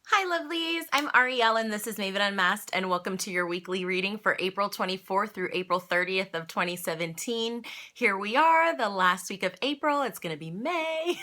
Hi lovelies, I'm Arielle and this is Maven Unmasked and welcome to your weekly reading for April 24th through April 30th of 2017. Here we are, the last week of April. It's going to be May.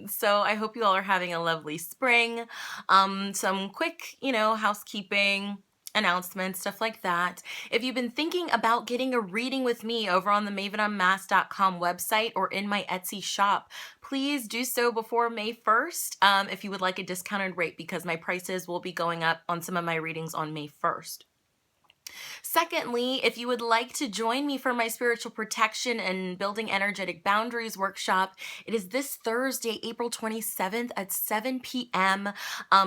So I hope you all are having a lovely spring. Some quick, housekeeping announcements, stuff like that. If you've been thinking about getting a reading with me over on the mavenunmasked.com website or in my Etsy shop, please do so before May 1st if you would like a discounted rate, because my prices will be going up on some of my readings on May 1st. Secondly, if you would like to join me for my spiritual protection and building energetic boundaries workshop, it is this Thursday, April 27th at 7 p.m.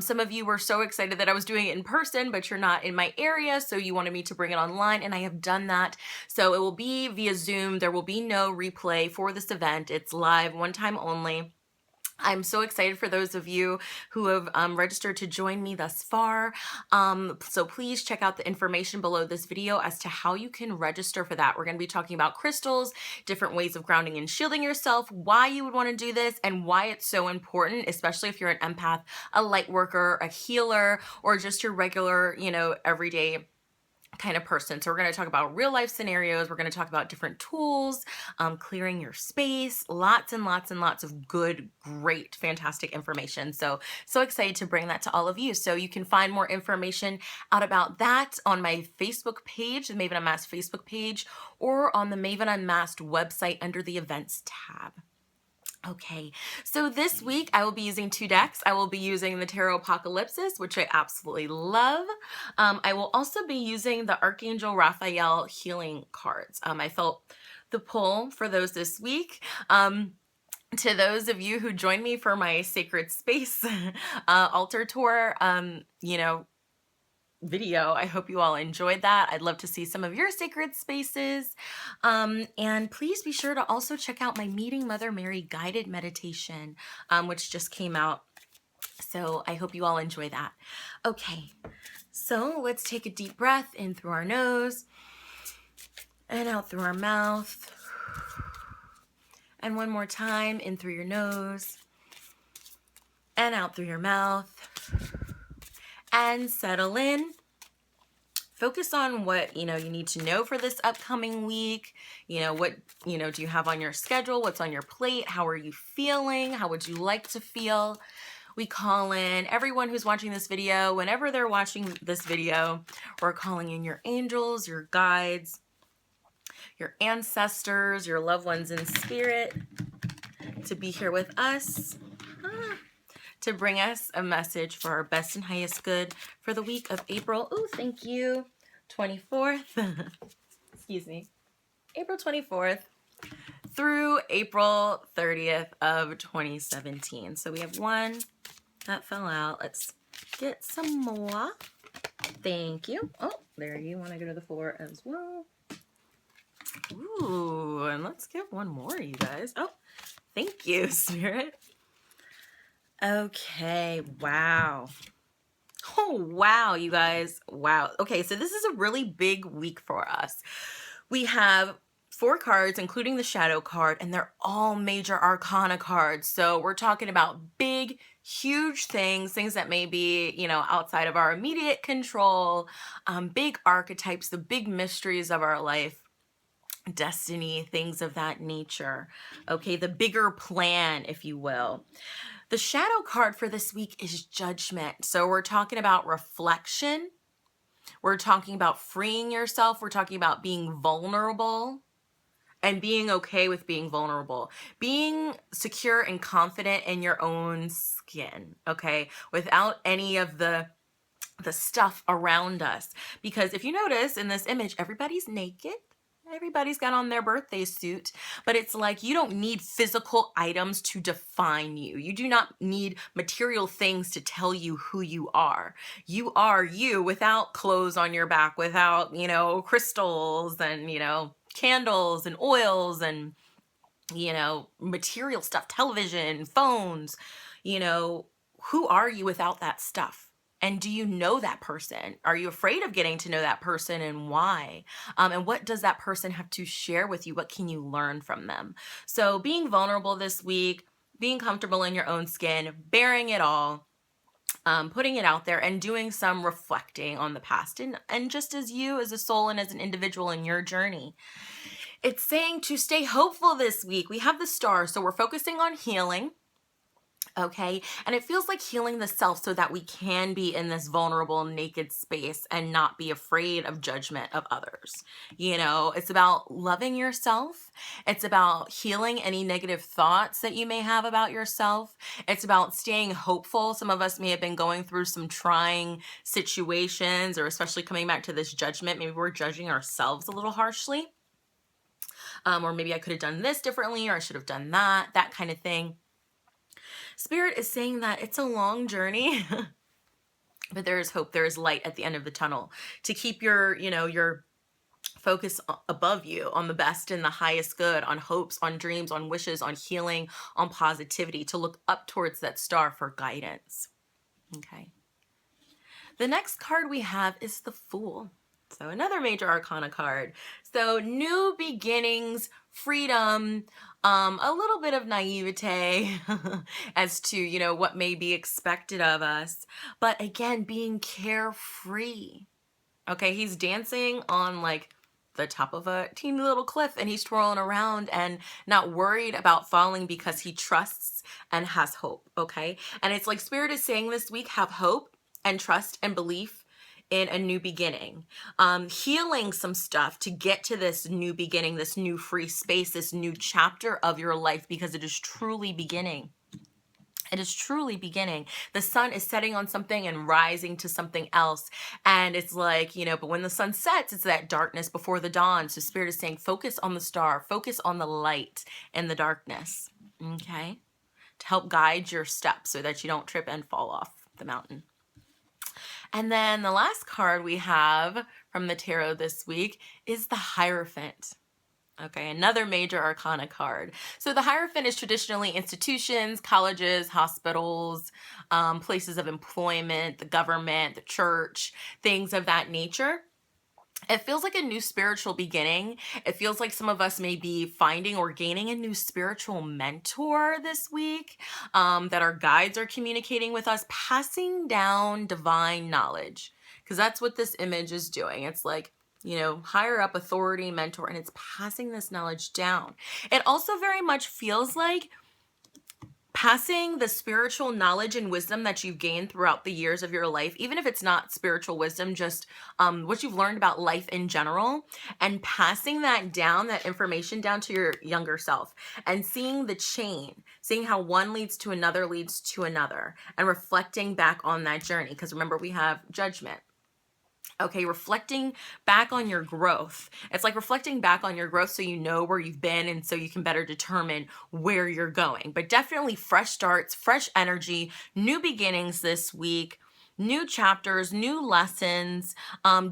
Some of you were so excited that I was doing it in person, but you're not in my area, so you wanted me to bring it online, and I have done that. So it will be via Zoom. There will be no replay for this event. It's live, one time only. I'm so excited for those of you who have registered to join me thus far. So please check out the information below this video as to how you can register for that. We're going to be talking about crystals, different ways of grounding and shielding yourself, why you would want to do this, and why it's so important, especially if you're an empath, a light worker, a healer, or just your regular, everyday kind of person. So we're going to talk about real life scenarios. We're going to talk about different tools, clearing your space, lots and lots and lots of good, great, fantastic information. So excited to bring that to all of you. So you can find more information out about that on my Facebook page, the Maven Unmasked Facebook page, or on the Maven Unmasked website under the events tab. Okay, so this week I will be using two decks. I will be using the Tarot Apocalypsis, which I absolutely love. I will also be using the Archangel Raphael healing cards. I felt the pull for those this week. To those of you who joined me for my Sacred Space altar tour, video. I hope you all enjoyed that. I'd love to see some of your sacred spaces. And please be sure to also check out my Meeting Mother Mary guided meditation, which just came out. So I hope you all enjoy that. Okay, so let's take a deep breath in through our nose and out through our mouth. And one more time, in through your nose and out through your mouth. And settle in. Focus on what, you need to know for this upcoming week. What, do you have on your schedule? What's on your plate? How are you feeling? How would you like to feel? We call in everyone who's watching this video. Whenever they're watching this video, we're calling in your angels, your guides, your ancestors, your loved ones in spirit to be here with us. To bring us a message for our best and highest good for the week of April. Oh, thank you. 24th. Excuse me. April 24th through April 30th of 2017. So we have one that fell out. Let's get some more. Thank you. Oh, there you want to go to the floor as well. Ooh, and let's get one more, you guys. Oh, thank you, Spirit. Okay, wow. Oh, wow, you guys. Wow. Okay, so this is a really big week for us. We have 4 cards, including the shadow card, and they're all major arcana cards. So we're talking about big, huge things that may be, outside of our immediate control, big archetypes, the big mysteries of our life. Destiny, things of that nature. Okay, the bigger plan, if you will. The shadow card for this week is Judgment. So we're talking about reflection. We're talking about freeing yourself. We're talking about being vulnerable and being okay with being vulnerable. Being secure and confident in your own skin, okay? Without any of the stuff around us. Because if you notice in this image, everybody's naked. Everybody's got on their birthday suit, but it's like you don't need physical items to define you. You do not need material things to tell you who you are. You are you without clothes on your back, without, crystals and, candles and oils and, material stuff, television, phones. Who are you without that stuff? And do you know that person? Are you afraid of getting to know that person, and why? And what does that person have to share with you? What can you learn from them? So being vulnerable this week, being comfortable in your own skin, bearing it all, putting it out there and doing some reflecting on the past, and just as you as a soul and as an individual in your journey. It's saying to stay hopeful this week. We have the star, so we're focusing on healing. Okay. And it feels like healing the self so that we can be in this vulnerable, naked space and not be afraid of judgment of others. You know, it's about loving yourself. It's about healing any negative thoughts that you may have about yourself. It's about staying hopeful. Some of us may have been going through some trying situations, or especially coming back to this judgment. Maybe we're judging ourselves a little harshly. Or maybe I could have done this differently, or I should have done that kind of thing. Spirit is saying that it's a long journey, but there is hope. There is light at the end of the tunnel to keep your focus above you on the best and the highest good, on hopes, on dreams, on wishes, on healing, on positivity, to look up towards that star for guidance. Okay. The next card we have is the Fool. So another major arcana card. So new beginnings, freedom, a little bit of naivete as to, what may be expected of us. But again, being carefree. Okay, he's dancing on like the top of a teeny little cliff, and he's twirling around and not worried about falling because he trusts and has hope. Okay. And it's like Spirit is saying this week, have hope and trust and belief in a new beginning, healing some stuff to get to this new beginning, this new free space, this new chapter of your life, because it is truly beginning. It is truly beginning. The sun is setting on something and rising to something else. And it's like, but when the sun sets, it's that darkness before the dawn. So Spirit is saying, focus on the star, focus on the light in the darkness. Okay. To help guide your steps so that you don't trip and fall off the mountain. And then the last card we have from the tarot this week is the Hierophant. Okay, another major arcana card. So the Hierophant is traditionally institutions, colleges, hospitals, places of employment, the government, the church, things of that nature. It feels like a new spiritual beginning. It feels like some of us may be finding or gaining a new spiritual mentor this week, that our guides are communicating with us, passing down divine knowledge. Because that's what this image is doing. It's like, higher up authority, mentor, and it's passing this knowledge down. It also very much feels like passing the spiritual knowledge and wisdom that you've gained throughout the years of your life, even if it's not spiritual wisdom, just what you've learned about life in general, and passing that down, that information down to your younger self, and seeing the chain, seeing how one leads to another, and reflecting back on that journey. Because remember, we have judgment. Okay, reflecting back on your growth. It's like reflecting back on your growth so you know where you've been and so you can better determine where you're going. But definitely fresh starts, fresh energy, new beginnings this week, new chapters, new lessons,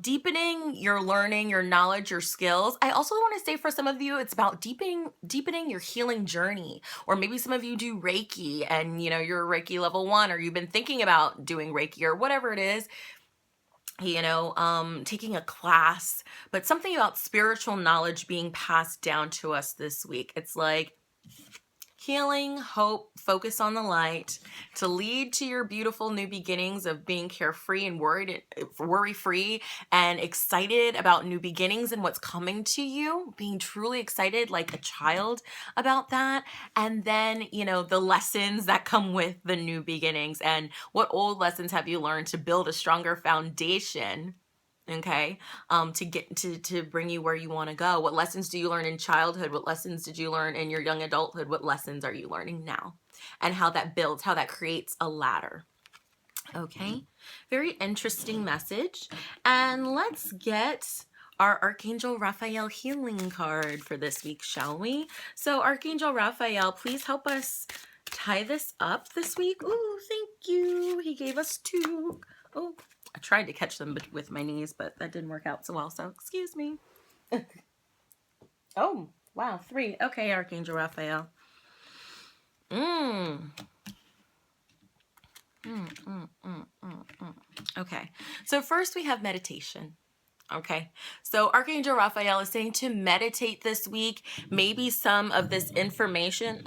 deepening your learning, your knowledge, your skills. I also want to say for some of you, it's about deepening your healing journey. Or maybe some of you do Reiki and, you're a Reiki level 1, or you've been thinking about doing Reiki or whatever it is. Taking a class, but something about spiritual knowledge being passed down to us this week. It's like healing, hope, focus on the light to lead to your beautiful new beginnings of being carefree and worry-free and excited about new beginnings and what's coming to you, being truly excited like a child about that. And then, the lessons that come with the new beginnings, and what old lessons have you learned to build a stronger foundation. Okay, to get to bring you where you want to go. What lessons do you learn in childhood? What lessons did you learn in your young adulthood? What lessons are you learning now? And how that builds, how that creates a ladder. Okay, very interesting message. And let's get our Archangel Raphael healing card for this week, shall we? So Archangel Raphael, please help us tie this up this week. Ooh, thank you. He gave us 2. Oh, I tried to catch them with my knees, but that didn't work out so well, so excuse me. Oh, wow, 3. Okay, Archangel Raphael. Okay, so first we have meditation. Okay, so Archangel Raphael is saying to meditate this week. Maybe some of this information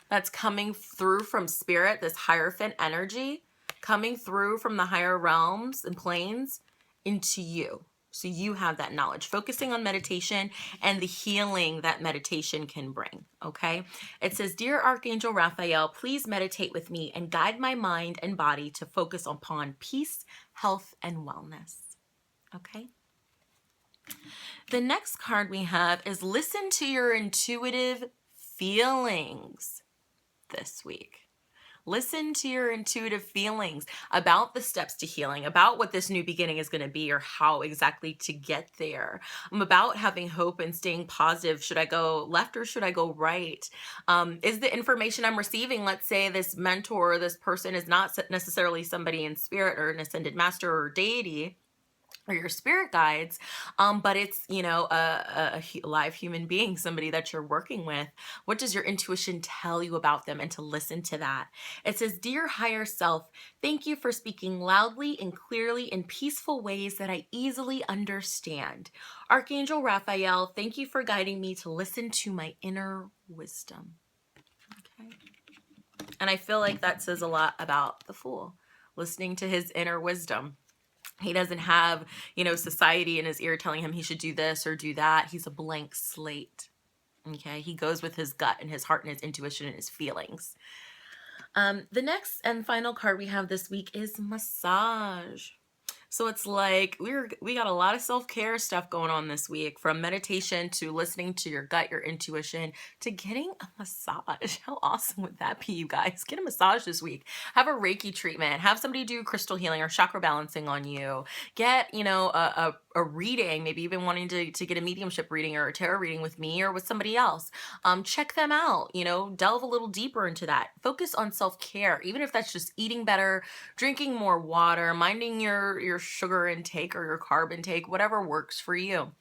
that's coming through from Spirit, this Hierophant energy, coming through from the higher realms and planes into you. So you have that knowledge, focusing on meditation and the healing that meditation can bring, okay? It says, Dear Archangel Raphael, please meditate with me and guide my mind and body to focus upon peace, health, and wellness, okay? The next card we have is listen to your intuitive feelings this week. Listen to your intuitive feelings about the steps to healing, about what this new beginning is going to be or how exactly to get there. I'm about having hope and staying positive. Should I go left or should I go right? Is the information I'm receiving, let's say this mentor or this person is not necessarily somebody in spirit or an ascended master or deity, or your spirit guides, but it's, you know, a live human being, somebody that you're working with. What does your intuition tell you about them? And to listen to that. It says, Dear higher self, thank you for speaking loudly and clearly in peaceful ways that I easily understand. Archangel Raphael, thank you for guiding me to listen to my inner wisdom. Okay. And I feel like that says a lot about the Fool, listening to his inner wisdom. He doesn't have, you know, society in his ear telling him he should do this or do that. He's a blank slate. Okay. He goes with his gut and his heart and his intuition and his feelings. The next and final card we have this week is massage. So it's like we got a lot of self-care stuff going on this week, from meditation to listening to your gut, your intuition, to getting a massage. How awesome would that be, you guys? Get a massage this week. Have a Reiki treatment. Have somebody do crystal healing or chakra balancing on you. Get, you know, a reading, maybe even wanting to get a mediumship reading or a tarot reading with me or with somebody else. Check them out, you know, delve a little deeper into that. Focus on self-care, even if that's just eating better, drinking more water, minding your sugar intake or your carb intake, whatever works for you.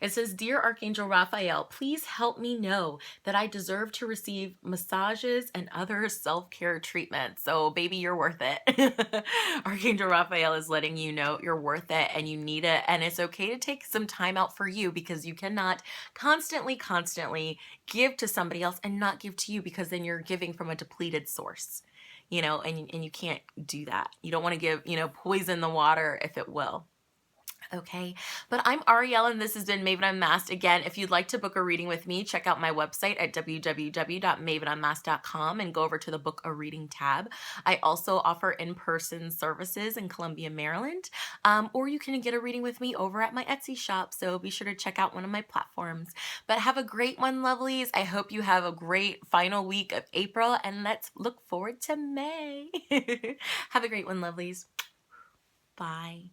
It says, Dear Archangel Raphael, please help me know that I deserve to receive massages and other self-care treatments. So baby, you're worth it. Archangel Raphael is letting you know you're worth it and you need it. And it's okay to take some time out for you, because you cannot constantly give to somebody else and not give to you, because then you're giving from a depleted source, you know, and you can't do that. You don't want to give, you know, poison the water, if it will. Okay, but I'm Ariel and this has been Maven Unmasked. Again, if you'd like to book a reading with me, check out my website at www.mavenunmasked.com and go over to the Book a Reading tab. I also offer in-person services in Columbia, Maryland, or you can get a reading with me over at my Etsy shop, so be sure to check out one of my platforms. But have a great one, lovelies. I hope you have a great final week of April, and let's look forward to May. Have a great one, lovelies. Bye.